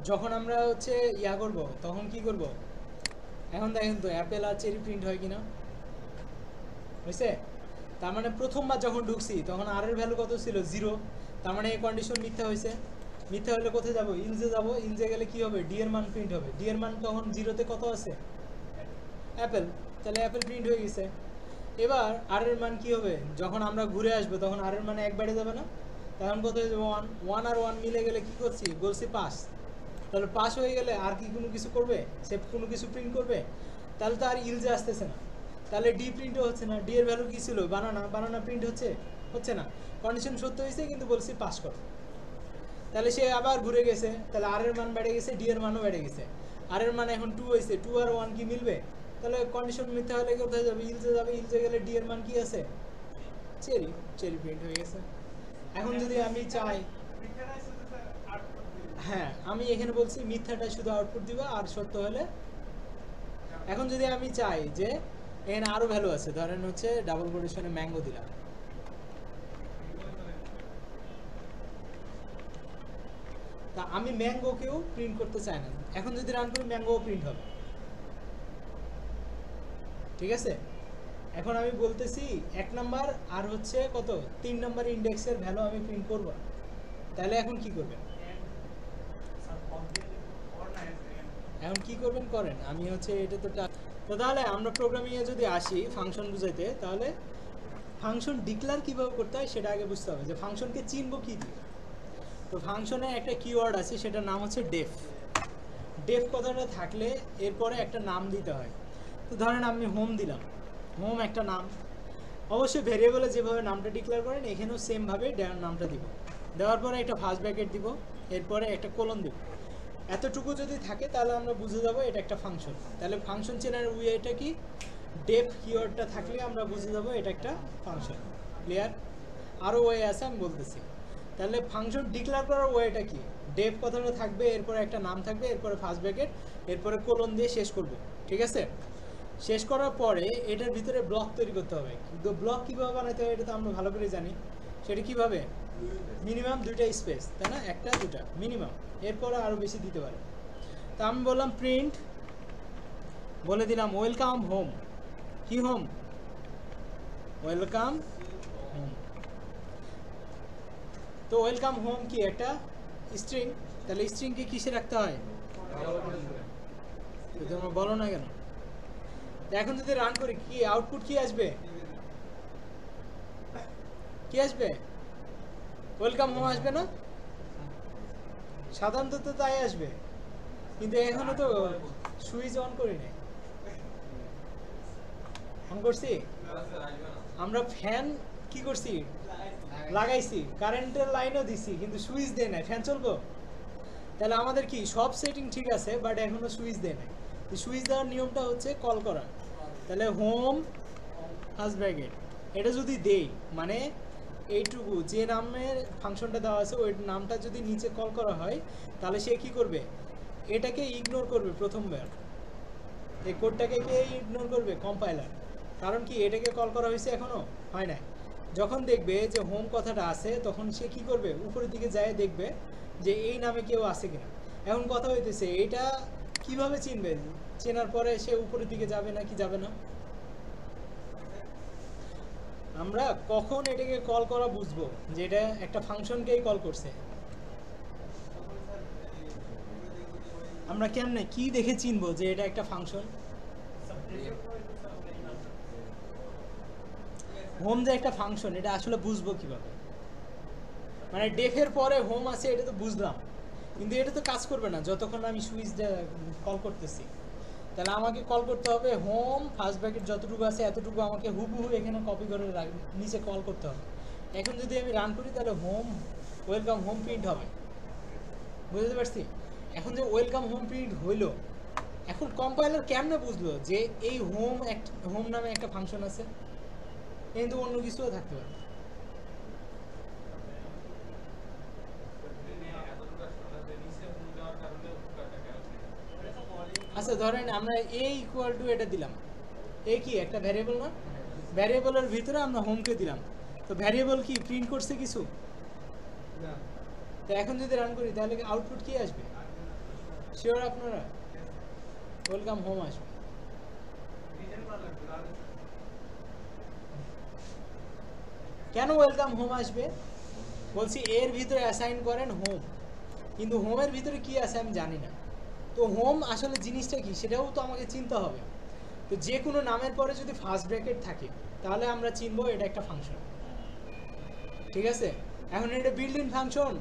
যখন আমরা হচ্ছে ইয়া করব তখন কি করব, এখন দেখেন তো অ্যাপেল আর চেরি প্রিন্ট হয় কিনা, বুঝছে? তার মানে প্রথমবার যখন ঢুকছি তখন আর এর ভ্যালু কত ছিল 0, তার মানে এই কন্ডিশন মিথ্যা হয়েছে। মিথ্যা হলে কোথায় যাব? ইলজে যাব। ইলজে গেলে কি হবে? ডি এর মান প্রিন্ট হবে। ডি এর মান তখন 0-তে কত আছে? অ্যাপেল। তাহলে অ্যাপেল প্রিন্ট হয়ে গেছে। এবার আর এর মান কি হবে? যখন আমরা ঘুরে আসবো তখন আর এর মানে এক বেড়ে যাবে না? তখন কত হয়ে যাবে? 1। 1 আর 1 মিলে গেলে কি করছি? বলছি পাস। তাহলে পাস হয়ে গেলে আর কি কোনো কিছু করবে? সে কোনো কিছু প্রিন্ট করবে? তাহলে তো আর ইলজে আসতেছে না, তাহলে ডি প্রিন্টও হচ্ছে না। ডি এর ভ্যালু কী ছিল? বানানা। বানানা প্রিন্ট হচ্ছে না। কন্ডিশন সত্য হয়েছে কিন্তু বলছি পাস করো। তাহলে সে আবার ঘুরে গেছে, তাহলে আর এর মান বেড়ে গেছে, ডি এর মানও বেড়ে গেছে। আর এর মান এখন 2 হয়েছে, 2 আর 1 কি মিলবে? তাহলে কন্ডিশন মিথ্যা হলে কোথায় যাবে? ইলজে যাবে। ইলজে গেলে ডি এর মান কি আছে? চেরি। চেরি প্রিন্ট হয়ে গেছে। এখন যদি আমি চাই, হ্যাঁ আমি এখানে বলছি মিথ্যাটা শুধু আউটপুট দিবা, আর সত্য হলে। এখন যদি আমি চাই যে এখানে আরো ভ্যালু আছে, ধরেন হচ্ছে ডাবল কোটেশনে ম্যাঙ্গো দিলাম, তা আমি ম্যাঙ্গোকেও প্রিন্ট করতে চাই না। এখন যদি রান করি ম্যাঙ্গোও প্রিন্ট হবে, ঠিক আছে? এখন আমি বলতেছি 1 নাম্বার আর হচ্ছে কত 3 নাম্বার ইন্ডেক্সের ভ্যালু আমি প্রিন্ট করব। তাহলে এখন কি করবেন? এখন কি করবেন করেন, আমি হচ্ছে এটা তো তাহলে আমরা প্রোগ্রামিংয়ে যদি আসি ফাংশন বুঝাইতে, তাহলে ফাংশন ডিক্লেয়ার কীভাবে করতে হয় সেটা আগে বুঝতে হবে, যে ফাংশনকে চিনবো কী দিয়ে। তো ফাংশনে একটা কিওয়ার্ড আছে, সেটার নাম হচ্ছে ডেফ। ডেফ কথাটা থাকলে এরপরে একটা নাম দিতে হয়। তো ধরেন আমি হোম দিলাম, হোম একটা নাম। অবশ্যই ভেরিয়েবলে যেভাবে নামটা ডিক্লেয়ার করেন এখানেও সেমভাবে নামটা দিব। দেওয়ার পরে একটা ফার্স্ট ব্র্যাকেট দিব, এরপরে একটা কোলন দিব। এতটুকু যদি থাকে তাহলে আমরা বুঝে যাবো এটা একটা ফাংশন। তাহলে ফাংশন চেনার ওয়েটা কি? ডেফ কিওয়ার্ডটা থাকলে আমরা বুঝে যাবো এটা একটা ফাংশন। ক্লিয়ার? আরও ওয়ে আছে, আমি বলতেছি। তাহলে ফাংশন ডিক্লেয়ার করার ওয়েটা কি? ডেফ কথাটা থাকবে, এরপরে একটা নাম থাকবে, এরপরে ফার্স্ট ব্র্যাকেট, এরপরে কোলন দিয়ে শেষ করব, ঠিক আছে? শেষ করার পরে এটার ভিতরে ব্লক তৈরি করতে হবে। কিন্তু ব্লক কীভাবে বানাতে হয় এটা তো আমরা ভালো করে জানি। সেটা কীভাবে? মিনিমাম 2টা স্পেস, তাই না? 1টা 2টা মিনিমাম, এরপরে আরও বেশি দিতে পারে। তা আমি বললাম প্রিন্ট, বলে দিলাম ওয়েলকাম হোম। কি হোম? Welcome home. তো ওয়েলকাম হোম কি একটা স্ট্রিং, তাহলে স্ট্রিংকে কিসে রাখতে হয়? তোমরা বলো না কেন? এখন যদি রান করি কি আউটপুট কি আসবে? কি আসবে? ওয়েলকাম হোম আসবে না? সাধারণত তো তাই আসবে, কিন্তু এখনো তো সুইচ অন করি নাই। অন করছি? আমরা ফ্যান কি করছি? লাগাইছি, কারেন্টের লাইনও দিছি, কিন্তু সুইচ দেয় নাই। ফ্যান চলবো? তাহলে আমাদের কি সব সেটিং ঠিক আছে, বাট এখনো সুইচ দেয় নাই। সুইচ দেওয়ার নিয়মটা হচ্ছে কল করা। তাহলে হোম ফার্স্ট ব্র্যাকেট এটা যদি দেই, মানে এইটুকু যে নামের ফাংশনটা দেওয়া আছে ওই নামটা যদি নিচে কল করা হয়, তাহলে সে কি করবে? এটাকে ইগনোর করবে প্রথমবার। এই কোডটাকে কে ইগনোর করবে? কম্পাইলার। কারণ কি এটাকে কল করা হয়েছে এখনো হয় নাই। যখন দেখবে যে হোম কথাটা আছে, তখন সে কি করবে? উপরের দিকে যায় দেখবে যে এই নামে কেউ আছে কিনা। এখন কথা হইতেছে এইটা কিভাবে চিনবে? চেনার পরে সে উপরের দিকে যাবে না কি যাবে না? আমরা কখন এটাকে কল করা বুঝবো যে এটা একটা ফাংশনকেই কল করছে? আমরা কেমনে কি দেখে চিনবো যে এটা একটা ফাংশন? হোম যে একটা ফাংশন এটা আসলে বুঝবো কিভাবে? মানে ডেফের পরে হোম আছে এটা তো বুঝলাম, কিন্তু এটা তো কাজ করবে না যতক্ষণ আমি সুইচ কল করতেছি। তাহলে আমাকে কল করতে হবে হোম ফার্স্ট ব্র্যাকেট যতটুকু আছে এতটুকু আমাকে হুবহু এখানে কপি করে নিচে কল করতে হবে। এখন যদি আমি রান করি তাহলে হোম ওয়েলকাম হোম প্রিন্ট হবে। বুঝতে পারছি? এখন যে ওয়েলকাম হোম প্রিন্ট হইলো, এখন কম্পাইলার কেমনে বুঝলো যে এই হোম নামে একটা ফাংশন আছে? কিন্তু অন্য কিছুও থাকতে পারে। আচ্ছা ধরেন আমরা এ ইকুয়াল টু এটা দিলাম, এ কি একটা ভ্যারিয়েবল না? ভ্যারিয়েবলের ভিতরে আমরা হোমকে দিলাম, তো ভ্যারিয়েবল কি প্রিন্ট করছে কিছু? তো এখন যদি রান করি তাহলে আউটপুট কি আসবে? শিওর আপনারা? ওয়েলকাম হোম আসবে। কেন ওয়েলকাম হোম আসবে? বলছি এর ভিতরে অ্যাসাইন করেন হোম, কিন্তু হোমের ভিতরে কি আছে আমি জানি না। তো হোম আসলে জিনিসটা কি সেটাও তো আমাকে চিনতে হবে। তো যে কোনো নামের পরে যদি ফার্স্ট ব্র্যাকেট থাকে তাহলে আমরা চিনবো এটা একটা ফাংশন, ঠিক আছে? এখন এটা বিল্ট ইন ফাংশন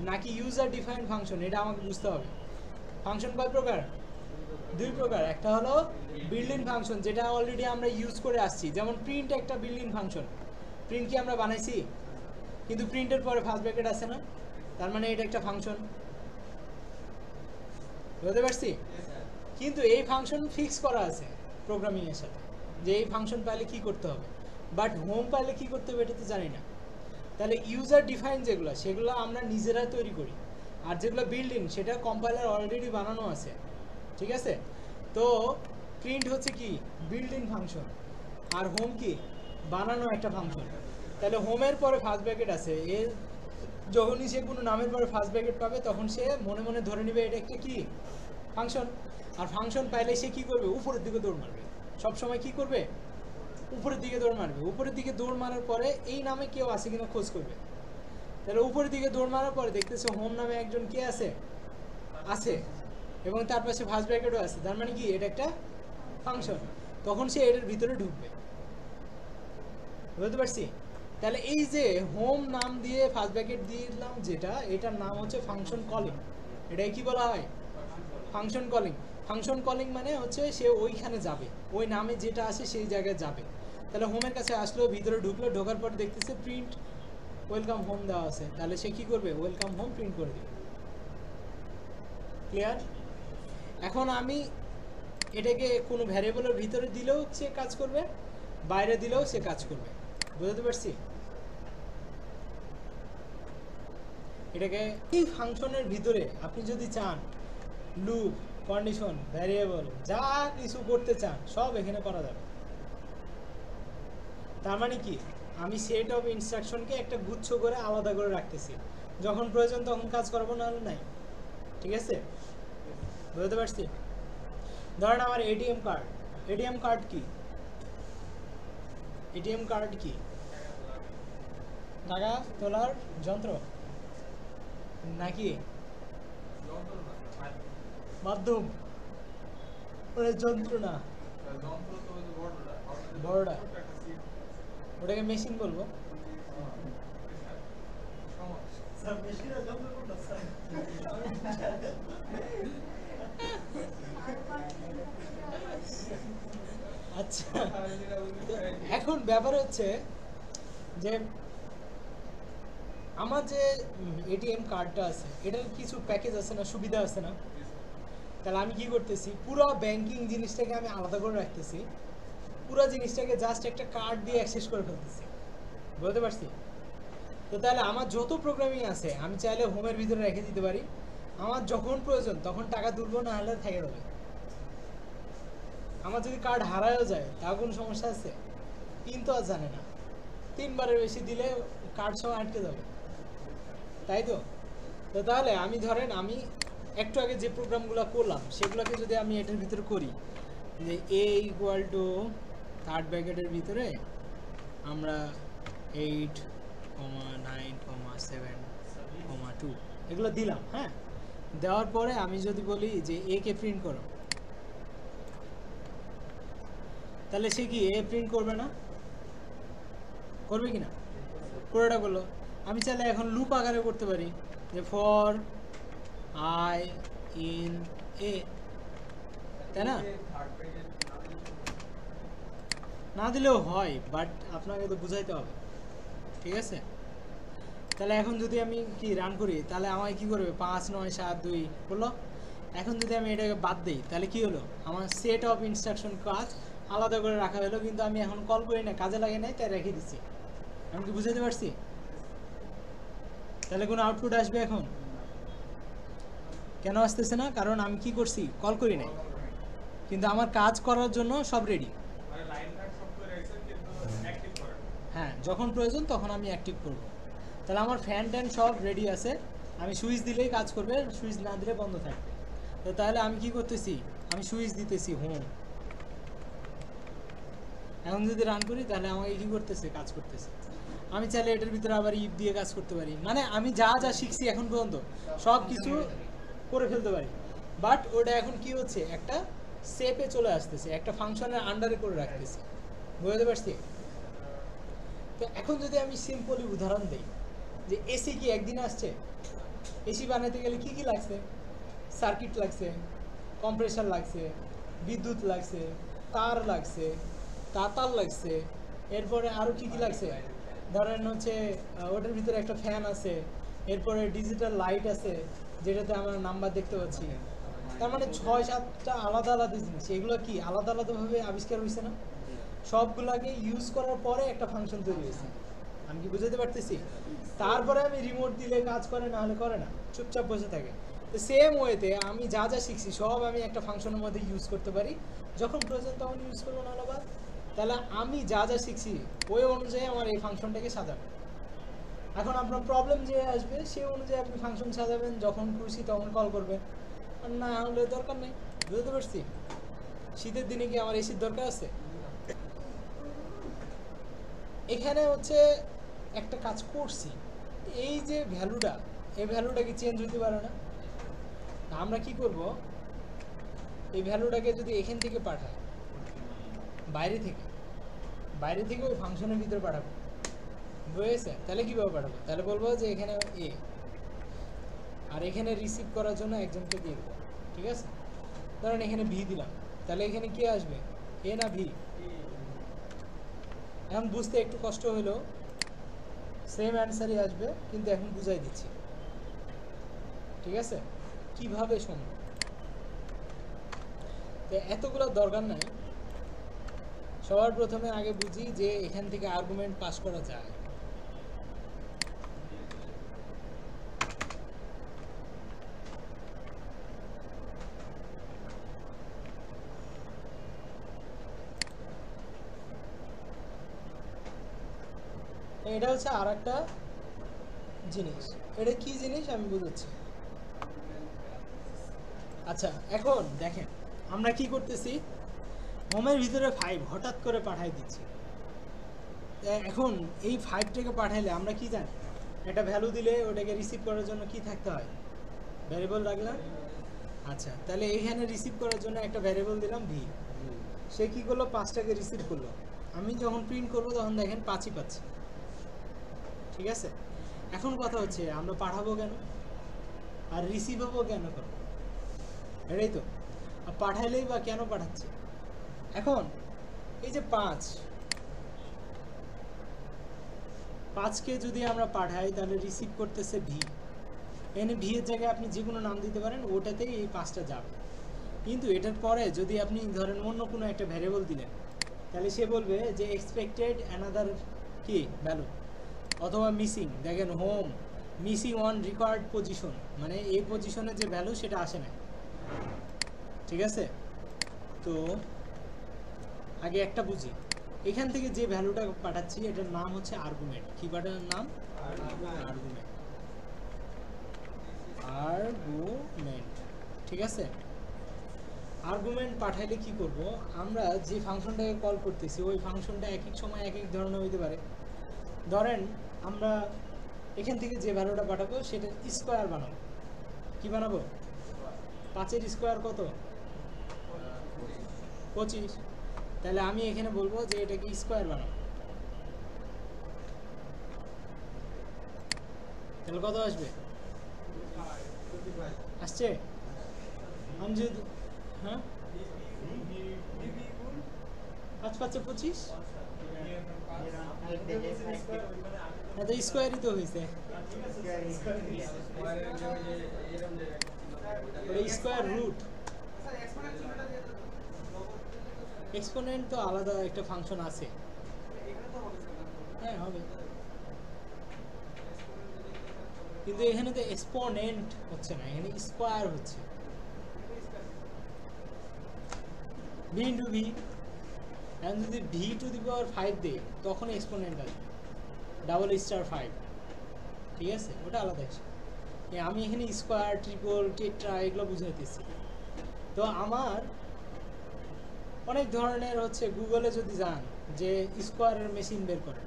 নাকি ইউজার ডিফাইন্ড ফাংশন এটা আমাকে বুঝতে হবে। ফাংশন কয় প্রকার? দুই প্রকার। একটা হলো বিল্ট ইন ফাংশন, যেটা অলরেডি আমরা ইউজ করে আসছি, যেমন প্রিন্ট একটা বিল্ট ইন ফাংশন। প্রিন্ট কি আমরা বানাইছি? কিন্তু প্রিন্টের পরে ফার্স্ট ব্র্যাকেট আছে না, তার মানে এটা একটা ফাংশন। বুঝতে পারছি? কিন্তু এই ফাংশন ফিক্স করা আছে প্রোগ্রামিং এর সাথে, যে এই ফাংশন পাইলে কি করতে হবে, বাট হোম পাইলে কি করতে হবে এটা তো জানি না। তাহলে ইউজার ডিফাইন যেগুলো সেগুলো আমরা নিজেরা তৈরি করি, আর যেগুলো বিল্ট ইন সেটা কম্পাইলার অলরেডি বানানো আছে, ঠিক আছে? তো প্রিন্ট হচ্ছে কি বিল্ট ইন ফাংশন, আর হোম কি বানানো একটা ফাংশন। তাহলে হোমের পরে ফার্স্ট ব্র্যাকেট আছে, এর যখনই সে কোনো নামের পরে ফার্স্ট ব্র্যাকেট পাবে তখন সে মনে মনে ধরে নেবে এটা একটা কি ফাংশন। আর ফাংশন পাইলে সে কি করবে? উপরের দিকে দৌড় মারবে। সব সময় কি করবে? উপরের দিকে দৌড় মারবে। উপরের দিকে দৌড় মারার পরে এই নামে কেউ আছে কিনা খোঁজ করবে। তাহলে উপরের দিকে দৌড় মারার পরে দেখতেছে হোম নামে একজন কে আছে, আছে, এবং তার পাশে ফার্স্ট ব্র্যাকেটও আছে, তার মানে কি এটা একটা ফাংশন। তখন সে এটার ভিতরে ঢুকবে। বুঝতে পারছি? তাহলে এই যে হোম নাম দিয়ে ফার্স্ট ব্র্যাকেট দিলাম যেটা, এটার নাম হচ্ছে ফাংশন কলিং। এটাই কি বলা হয়? Function calling. ফাংশন কলিং মানে হচ্ছে সে ওইখানে যাবে, ওই নামে যেটা আছে সেই জায়গায় যাবে। তাহলে হোমের কাছে আসলো, ভিতরে ঢুকলো, ঢোকার পর দেখতেছে প্রিন্ট ওয়েলকাম হোম দেওয়া আছে, তাহলে সে কি করবে? ওয়েলকাম হোম প্রিন্ট করে দিবে। ক্লিয়ার? এখন আমি এটাকে কোনো ভ্যারিয়েবলের ভিতরে দিলেও সে কাজ করবে, বাইরে দিলেও সে কাজ করবে। বুঝতে পারছি? এটাকে এই ফাংশনের ভিতরে আপনি যদি চান লুপ, কন্ডিশন, ভ্যারিয়েবল যা কিছু করতে চান সব এখানে করা যাবে। তার মানে কি আমি সেট অফ ইনস্ট্রাকশনকে একটা গুচ্ছ করে আলাদা করে রাখতেছি, যখন প্রয়োজন তখন কাজ করবো, নাহলে নাই। ঠিক আছে? বুঝতে পারছি? ধরেন আমার এটিএম কার্ড। এটিএম কার্ড কি? এটিএম কার্ড কি? টাকা তোলার যন্ত্র নাকি মাধ্যম? ওটা যন্ত্র না, বড়টা, ওটাকে মেশিন বলবো। আচ্ছা, এখন ব্যাপার হচ্ছে যে আমার যে এটিএম কার্ডটা আছে এটার কিছু প্যাকেজ আছে না, সুবিধা আছে না? তাহলে আমি কি করতেছি, পুরো ব্যাংকিং জিনিসটাকে আমি আলাদা করে রাখতেছি, পুরো জিনিসটাকে জাস্ট একটা কার্ড দিয়ে অ্যাক্সেস করে ফেলতেছি। বুঝতে পারছি? তো তাহলে আমার যত প্রোগ্রামিং আছে আমি চাইলে হোমের ভিতরে রেখে দিতে পারি, আমার যখন প্রয়োজন তখন টাকা তুলবো, না হলে থেকে যাবে। আমার যদি কার্ড হারায়ও যায় তাও কোনো সমস্যা আছে? পিন তো আর জানে না, 3 বারের বেশি দিলে কার্ড সহ আটকে যাবে, তাই তো? তো তাহলে আমি ধরেন আমি একটু আগে যে প্রোগ্রামগুলো করলাম সেগুলোকে যদি আমি এটার ভিতরে করি, যে a ইকুয়াল টু থার্ড ব্র্যাকেটের ভিতরে আমরা 8, 9, 7, 2 এগুলো দিলাম, হ্যাঁ? দেওয়ার পরে আমি যদি বলি যে a কে প্রিন্ট করো, তাহলে সে কি a প্রিন্ট করবে না? করবে কি না? পুরোটা বললো। আমি চাইলে এখন লুপ আকারে করতে পারি, যে ফর আই ইন এ, তাই না? না দিলেও হয়, বাট আপনাকে তো বুঝাইতে হবে। ঠিক আছে? তাহলে এখন যদি আমি কি রান করি তাহলে আমায় কি করবে? 5, 9, 7, 2 বললো। এখন যদি আমি এটাকে বাদ দিই তাহলে কি হলো? আমার সেট অফ ইনস্ট্রাকশন কাজ আলাদা করে রাখা হলো, কিন্তু আমি এখন কল করি না, কাজে লাগে নাই, তাই রেখে দিচ্ছি। আমি কি বুঝাতে পারছি? তাহলে কোনো আউটপুট আসবে এখন? কেন আসতেছে না? কারণ আমি কি করছি? কল করি নাই, কিন্তু আমার কাজ করার জন্য সব রেডি। হ্যাঁ, যখন প্রয়োজন তখন আমি অ্যাক্টিভ করব। তাহলে আমার ফ্যান ট্যান সব রেডি আছে, আমি সুইচ দিলেই কাজ করবে, সুইচ না দিলে বন্ধ থাকবে। তো তাহলে আমি কি করতেছি? আমি সুইচ দিতেছি হোম। এখন যদি রান করি তাহলে আমাকে কি করতেছে? কাজ করতেছে। আমি চাইলে এটার ভিতরে আবার ইফ দিয়ে কাজ করতে পারি, মানে আমি যা যা শিখছি এখন পর্যন্ত সব কিছু করে ফেলতে পারি। বাট ওটা এখন কি হচ্ছে, একটা সেপে চলে আসতেছে, একটা ফাংশনের আন্ডারে করে রাখতেছে, বুঝতে পারছি? তো এখন যদি আমি সিম্পলি উদাহরণ দিই যে এসি কি একদিন আসছে? এসি বানাতে গেলে কি কি লাগছে? সার্কিট লাগছে, কম্প্রেসার লাগছে, বিদ্যুৎ লাগছে, তার লাগছে, তাতার লাগছে, এরপরে আরও কি কি লাগছে? ধরেন হচ্ছে ওটার ভিতরে একটা ফ্যান আছে, এরপরে ডিজিটাল লাইট আছে যেটাতে আমরা নাম্বার দেখতে পাচ্ছি। তার মানে 6-7টা আলাদা আলাদা জিনিস, এগুলো কি আলাদা আলাদাভাবে আবিষ্কার হয়েছে না? সবগুলাকে ইউজ করার পরে একটা ফাংশন তৈরি হয়েছে। আমি কি বুঝাতে পারতেছি? তারপরে আমি রিমোট দিলে কাজ করে, না হলে করে না, চুপচাপ বসে থাকে। তো সেম ওয়েতে আমি যা যা শিখছি সব আমি একটা ফাংশনের মধ্যে ইউজ করতে পারি, যখন প্রয়োজন তখন ইউজ করবো, না হলে বাদ। তাহলে আমি যা যা শিখছি ওই অনুযায়ী আমার এই ফাংশনটাকে সাজাবো। এখন আপনার প্রবলেম যে আসবে সে অনুযায়ী আপনি ফাংশন সাজাবেন, যখন খুশি তখন কল করবেন, আর না হলে দরকার নেই। বুঝতে পারছি? শীতের দিনে কি আমার এসির দরকার আছে? এখানে হচ্ছে একটা কাজ করছি, এই যে ভ্যালুটা, এই ভ্যালুটা কি চেঞ্জ হতে পারে না? আমরা কি করব, এই ভ্যালুটাকে যদি এখান থেকে পাঠাই, বাইরে থেকে ওই ফাংশনের ভিতরে পাঠাবো, বুঝেছে? তাহলে কীভাবে পাঠাবো? তাহলে বলবো যে এখানে এ, আর এখানে রিসিভ করার জন্য একজনকে দিয়ে দেবো, ঠিক আছে? ধরেন এখানে ভি দিলাম, তাহলে এখানে কে আসবে, এ না ভি? এখন বুঝতে একটু কষ্ট হলেও সেম অ্যান্সারই আসবে, কিন্তু এখন বুঝাই দিচ্ছি, ঠিক আছে? কিভাবে সম্ভব, তো এতগুলো দরকার নাই। সবার প্রথমে আগে বুঝি যে এখান থেকে আর্গুমেন্ট পাস করা যায়। এটা হচ্ছে আর একটা জিনিস, এটা কি জিনিস আমি বুঝাচ্ছি। আচ্ছা এখন দেখেন আমরা কি করতেছি, হোমের ভিতরে 5 হঠাৎ করে পাঠাই দিচ্ছি। এখন এই 5টাকে পাঠাইলে আমরা কি জানি, একটা ভ্যালু দিলে ওটাকে রিসিভ করার জন্য কি থাকতে হয়, ভ্যারিয়েবল রাখলাম। আচ্ছা তাহলে এখানে রিসিভ করার জন্য একটা ভ্যারিয়েবল দিলাম ভি, সে কি করলো 5টাকে রিসিভ করলো। আমি যখন প্রিন্ট করবো তখন দেখেন 5ই পাচ্ছি, ঠিক আছে? এখন কথা হচ্ছে আমরা পাঠাবো কেন আর রিসিভ হবো কেন করবো, এটাই তো। আর পাঠাইলেই বা কেন পাঠাচ্ছে? এখন এই যে 5কে যদি আমরা পাঠাই তাহলে রিসিভ করতেছে ভি, এনে ভি এর জায়গায় আপনি যে কোনো নাম দিতে পারেন, ওটাতেই এই 5টা যাবে। কিন্তু এটার পরে যদি আপনি ধরেন অন্য কোনো একটা ভ্যারিয়েবল দিলেন, তাহলে সে বলবে যে এক্সপেক্টেড অ্যানাদার কি ভ্যালু, অথবা মিসিং, দেখেন home missing on required position, মানে এই পজিশনের যে ভ্যালু সেটা আসে না, ঠিক আছে? তো আগে একটা বুঝি, এখান থেকে যে ভ্যালুটা পাঠাচ্ছি এটার নাম হচ্ছে আর্গুমেন্ট। কি পাঠানোর নাম? আর্গুমেন্ট, ঠিক আছে? আর্গুমেন্ট পাঠাইলে কি করব, আমরা যে ফাংশনটাকে কল করতেছি ওই ফাংশনটা এক এক সময় এক এক ধরনের হইতে পারে। ধরেন আমরা এখান থেকে যে ভ্যালুটা পাঠাবো সেটা স্কোয়ার বানাবো। কি বানাবো? 5-এর স্কোয়ার কত? 25। তাহলে আমি এখানে বলবো যে এটাকে স্কোয়ার বানাবো, তাহলে কত আসবে? আসছে? আমি যদি হ্যাঁ 5-5-25, তো স্কোয়ারই তো হয়েছে, স্কোয়ার রুট। এক্সপোনেন্ট তো আলাদা একটা ফাংশন আছে, হ্যাঁ হবে, কিন্তু এখানে তো এক্সপোনেন্ট হচ্ছে না, এখানে স্কোয়ার হচ্ছে। ভি ইন্টু ভি, এখন যদি ভি টু দি পাওয়ার 5 দেয় তখন এক্সপোনেন্ট আসবে *5, ঠিক আছে? ওটা আলাদা হিসেবে। আমি এখানে স্কোয়ার, ট্রিপল, টেট্রা এগুলো বুঝাইতেছি। তো আমার অনেক ধরনের হচ্ছে, গুগলে যদি যান যে স্কোয়ারের মেশিন বের করেন,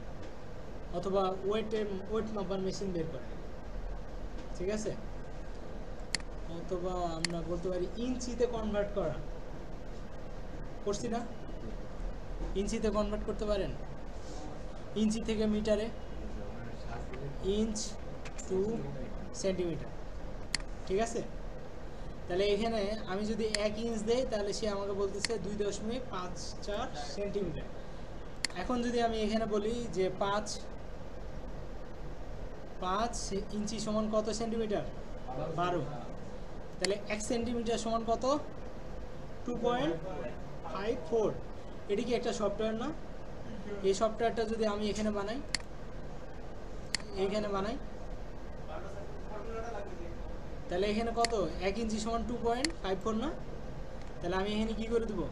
অথবা ওয়েট মাপার মেশিন বের করেন, ঠিক আছে, অথবা আমরা বলতে পারি ইঞ্চিতে কনভার্ট করা, করছি না, ইঞ্চিতে কনভার্ট করতে পারেন, ইঞ্চি থেকে মিটারে, ইঞ্চ টু সেন্টিমিটার, ঠিক আছে। তাহলে এখানে আমি যদি 1 ইঞ্চ দেই তাহলে সে আমাকে বলতেছে 2.54 সেন্টিমিটার। এখন যদি আমি এখানে বলি যে 5 ইঞ্চি সমান কত সেন্টিমিটার, 12, তাহলে 1 সেন্টিমিটার সমান কত, 2.54। এটি কি একটা সফটওয়্যার না? এই সফটওয়্যারটা যদি আমি এখানে বানাই, তাহলে এখানে কত, 1 ইঞ্চি সমান 2.54 না? তাহলে আমি এখানে কি করে দেবো,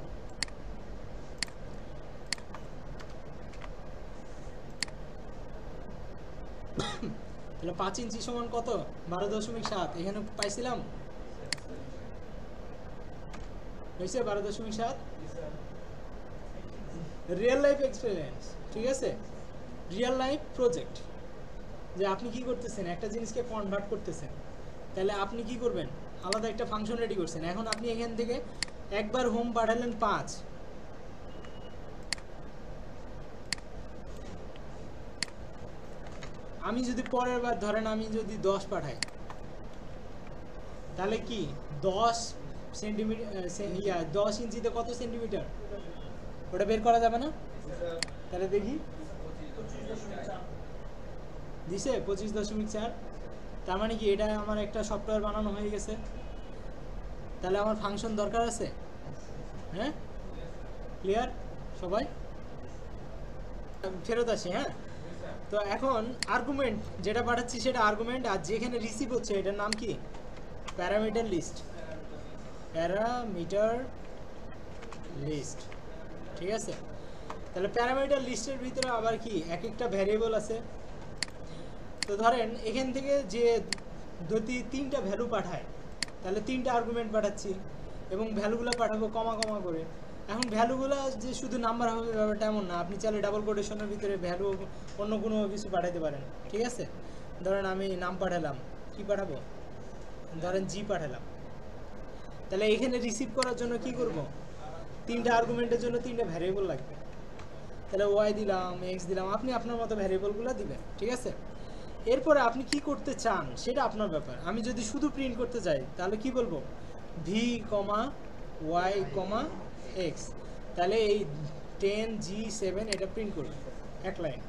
তাহলে 5 ইঞ্চি সমান কত, 12.7, এখানে পাইছিলাম, হয়েছে 12.7। রিয়েল লাইফ এক্সপেরিয়েন্স, ঠিক আছে, রিয়েল লাইফ প্রজেক্ট, যে আপনি কি করতেছেন, একটা জিনিসকে কনভার্ট করতেছেন, তাহলে আপনি কি করবেন, আলাদা একটা ফাংশন রেডি করছেন। এখন আপনি এখান থেকে একবার হোম পাঠালেন 5, আমি যদি পরের বার ধরেন আমি যদি 10 পাঠাই, তাহলে কি 10 সেন্টিমিটার 10 ইঞ্চিতে কত সেন্টিমিটার, ওটা বের করা যাবে না? তাহলে দেখি দিছে 25.4। তার মানে কি এটা আমার একটা সফটওয়্যার বানানো হয়ে গেছে। তাহলে আমার ফাংশন দরকার আছে, হ্যাঁ, ক্লিয়ার সবাই? ফেরত আসি, হ্যাঁ। তো এখন আর্গুমেন্ট যেটা পাঠাচ্ছি সেটা আর্গুমেন্ট, আর যেখানে রিসিভ হচ্ছে এটার নাম কি, প্যারামিটার লিস্ট, ঠিক আছে। তাহলে প্যারামিটার লিস্টের ভিতরে আবার কি এক একটা ভ্যারিয়েবল আছে। তো ধরেন এখান থেকে যে যদি 3টা ভ্যালু পাঠায় তাহলে 3টা আর্গুমেন্ট পাঠাচ্ছি এবং ভ্যালুগুলো পাঠাবো কমা কমা করে। এখন ভ্যালুগুলো যে শুধু নাম্বার হবে ব্যাপারটা এমন না, আপনি চাইলে ডাবল কোটেশনের ভিতরে ভ্যালু অন্য কোনো কিছু পাঠাতে পারেন, ঠিক আছে। ধরেন আমি নাম পাঠালাম, কি পাঠাবো, ধরেন জি পাঠালাম, তাহলে এখানে রিসিভ করার জন্য কি করব, 3টা আর্গুমেন্টের জন্য 3টা ভ্যারিয়েবল লাগবে। তাহলে ওয়াই দিলাম, এক্স দিলাম, আপনি আপনার মতো ভ্যারিয়েবলগুলো দিবেন, ঠিক আছে। এরপরে আপনি কি করতে চান সেটা আপনার ব্যাপার। আমি যদি শুধু প্রিন্ট করতে চাই তাহলে কি বলবো, ভি কমা ওয়াই কমা এক্স, তাহলে এই 10G7 এটা প্রিন্ট করবে এক লাইন।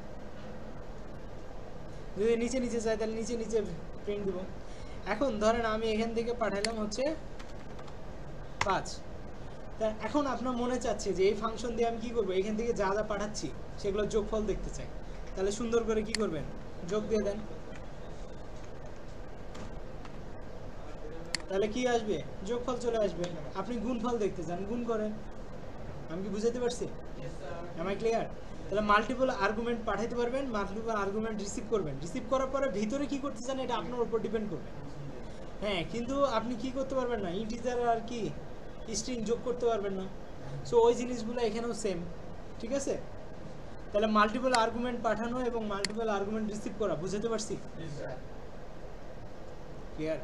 যদি নিচে নিচে চাই তাহলে নিচে নিচে প্রিন্ট দিব। এখন ধরেন আমি এখান থেকে পাঠালাম হচ্ছে 5, তা এখন আপনার মনে চাচ্ছে যে এই ফাংশন দিয়ে আমি কি করবো, এখান থেকে যা যা পাঠাচ্ছি সেগুলো যোগফল দেখতে চাই, তাহলে সুন্দর করে কি করবেন, যোগ দিয়ে দেন, তাহলে কি আসবে, যোগফল চলে আসবে। আপনি গুণফল দেখতে চান, গুণ করেন। আমি কি বুঝাতে পারছি, এম আই ক্লিয়ার? তাহলে মাল্টিপল আর্গুমেন্ট পাঠাইতে পারবেন, মাল্টিপল আর্গুমেন্ট রিসিভ করবেন, রিসিভ করার পরে ভিতরে কি করতে চান এটা আপনার উপর ডিপেন্ড করবে, হ্যাঁ। কিন্তু আপনি কি করতে পারবেন না, ইন্টিজার আর কি স্ট্রিং যোগ করতে পারবেন না। সো ওই জিনিসগুলো এখানেও সেম, ঠিক আছে। তাহলে মাল্টিপল আর্গুমেন্ট পাঠানো এবং মাল্টিপল আর্গুমেন্ট রিসিভ করা, বুঝতে পারছি, ক্লিয়ার?